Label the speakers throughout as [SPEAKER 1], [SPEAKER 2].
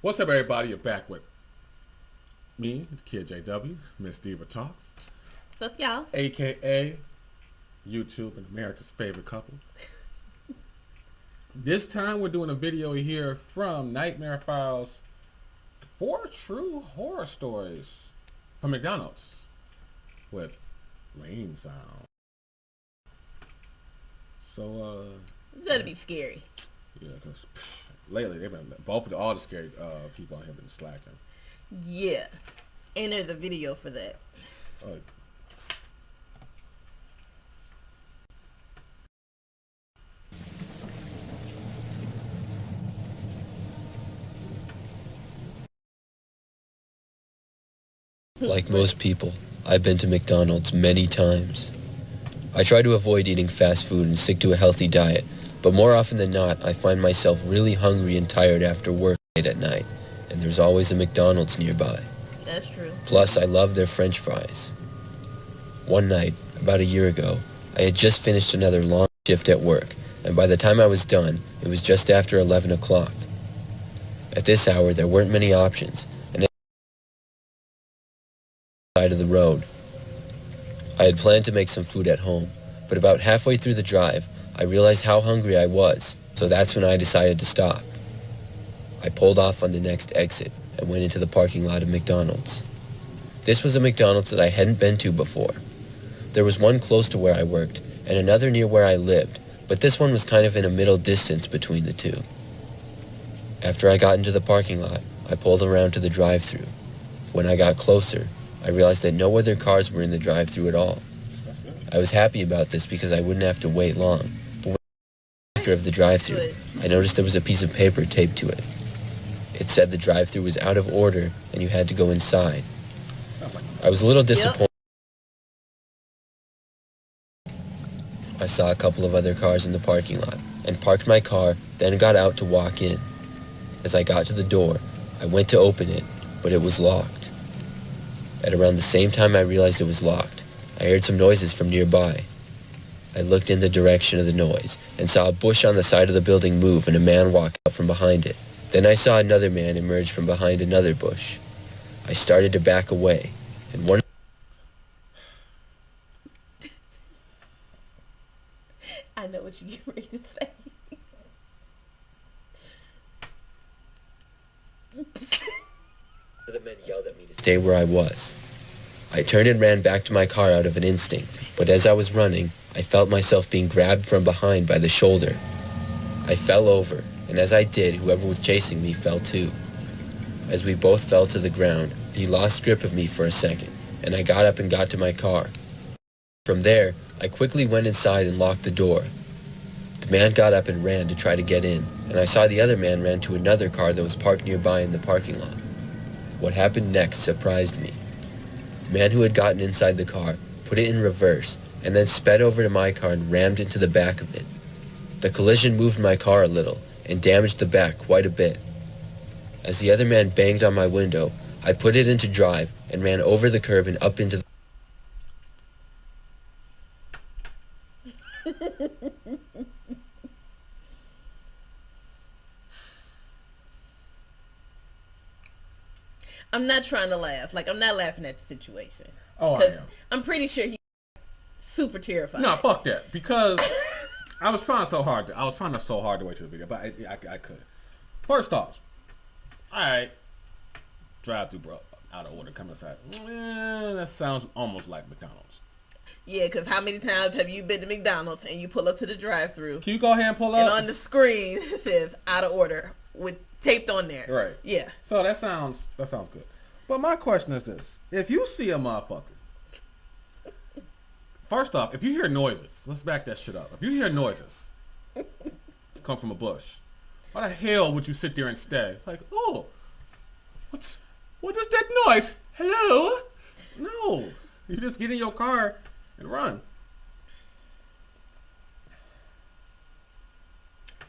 [SPEAKER 1] What's up, everybody? You're back with me, the kid JW Ms Diva Talks,
[SPEAKER 2] What's up, y'all?
[SPEAKER 1] aka YouTube and America's favorite couple. This time we're doing a video here from Nightmare Files, 4 true horror stories from McDonald's with rain sound. So
[SPEAKER 2] It's better be scary.
[SPEAKER 1] yeah, because lately they've been all the scary people on here been slacking.
[SPEAKER 2] Yeah. And there's a video for that.
[SPEAKER 3] Like most people, I've been to McDonald's many times. I try to avoid eating fast food and stick to a healthy diet, but more often than not, I find myself really hungry and tired after work late at night, and there's always a McDonald's nearby.
[SPEAKER 2] That's true.
[SPEAKER 3] Plus, I love their French fries. One night, about a year ago, I had just finished another long shift at work, and by the time I was done, it was just after 11 o'clock. At this hour, there weren't many options, and side of the road. I had planned to make some food at home, but about halfway through the drive, I realized how hungry I was, so that's when I decided to stop. I pulled off on the next exit and went into the parking lot of McDonald's. This was a McDonald's that I hadn't been to before. There was one close to where I worked and another near where I lived, but this one was kind of in a middle distance between the two. After I got into the parking lot, I pulled around to the drive-thru. When I got closer, I realized that no other cars were in the drive-thru at all. I was happy about this because I wouldn't have to wait long, but when I got to the of the drive-thru, I noticed there was a piece of paper taped to it. It said the drive-thru was out of order and you had to go inside. I was a little disappointed. I saw a couple of other cars in the parking lot and parked my car, then got out to walk in. As I got to the door, I went to open it, but it was locked. At around the same time I realized it was locked, I heard some noises from nearby. I looked in the direction of the noise and saw a bush on the side of the building move and a man walk out from behind it. Then I saw another man emerge from behind another bush. I started to back away, and one...
[SPEAKER 2] I know what you're ready to say.
[SPEAKER 3] The men yelled at me to stay where I was. I turned and ran back to my car out of an instinct, but as I was running, I felt myself being grabbed from behind by the shoulder. I fell over, and as I did, whoever was chasing me fell too. As we both fell to the ground, he lost grip of me for a second, and I got up and got to my car. From there, I quickly went inside and locked the door. The man got up and ran to try to get in, and I saw the other man ran to another car that was parked nearby in the parking lot. What happened next surprised me. The man who had gotten inside the car put it in reverse and then sped over to my car and rammed into the back of it. The collision moved my car a little and damaged the back quite a bit. As the other man banged on my window, I put it into drive and ran over the curb and up into the...
[SPEAKER 2] I'm not trying to laugh. Like, I'm not laughing at the situation.
[SPEAKER 1] Oh, I am.
[SPEAKER 2] I'm pretty sure he's super terrified.
[SPEAKER 1] No, fuck that. Because I was trying so hard. I was trying so hard to wait to the video, but I couldn't. First off, all right, drive through, bro, out of order. Come inside. That sounds almost like McDonald's.
[SPEAKER 2] Yeah, because how many times have you been to McDonald's and you pull up to the drive-thru?
[SPEAKER 1] Can you go ahead and pull up?
[SPEAKER 2] And on the screen it says out of order with taped on there.
[SPEAKER 1] Right.
[SPEAKER 2] Yeah.
[SPEAKER 1] So that sounds good. But my question is this: if you see a motherfucker, first off, if you hear noises, let's back that shit up. If you hear noises come from a bush, why the hell would you sit there and stay? Like, oh, what is that noise? Hello? No, you just get in your car and run.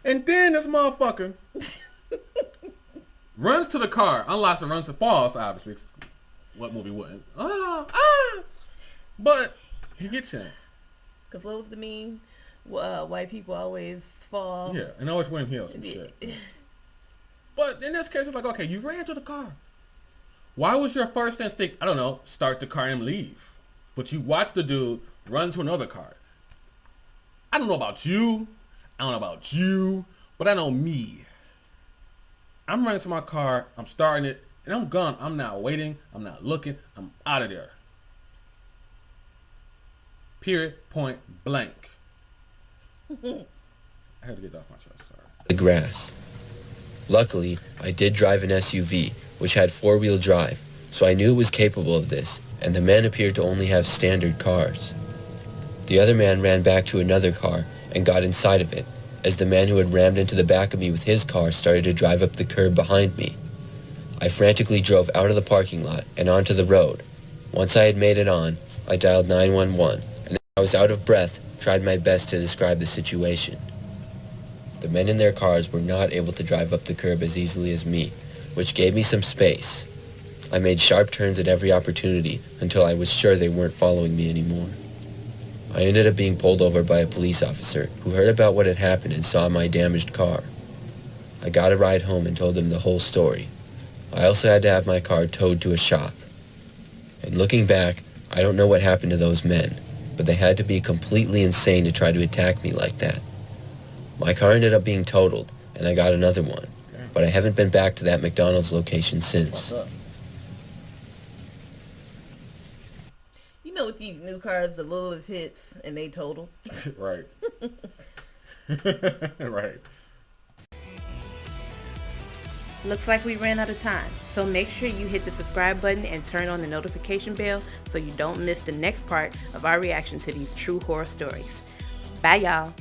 [SPEAKER 1] And then this motherfucker runs to the car, unlocks and runs and falls, obviously. What movie wouldn't? But he gets in.
[SPEAKER 2] Because what was the meme? White people always fall.
[SPEAKER 1] Yeah, and always wearing heels and shit. But in this case, it's like, okay, you ran to the car. Why was your first instinct, I don't know, start the car and leave? But you watched the dude run to another car. I don't know about you. I don't know about you. But I know me. I'm running to my car. I'm starting it. And I'm gone. I'm not waiting. I'm not looking. I'm out of there. Period. Point blank. I had to get that off my chest. Sorry.
[SPEAKER 3] The grass. Luckily, I did drive an SUV, which had four-wheel drive, so I knew it was capable of this, and the men appeared to only have standard cars. The other man ran back to another car and got inside of it, as the man who had rammed into the back of me with his car started to drive up the curb behind me. I frantically drove out of the parking lot and onto the road. Once I had made it on, I dialed 911, and as I was out of breath, tried my best to describe the situation. The men in their cars were not able to drive up the curb as easily as me, which gave me some space. I made sharp turns at every opportunity until I was sure they weren't following me anymore. I ended up being pulled over by a police officer who heard about what had happened and saw my damaged car. I got a ride home and told him the whole story. I also had to have my car towed to a shop. And looking back, I don't know what happened to those men, but they had to be completely insane to try to attack me like that. My car ended up being totaled, and I got another one, but I haven't been back to that McDonald's location since.
[SPEAKER 2] You know, with these new cars, the littlest hits and they total.
[SPEAKER 1] Right. Right.
[SPEAKER 4] Looks like we ran out of time, so make sure you hit the subscribe button and turn on the notification bell so you don't miss the next part of our reaction to these true horror stories. Bye, y'all.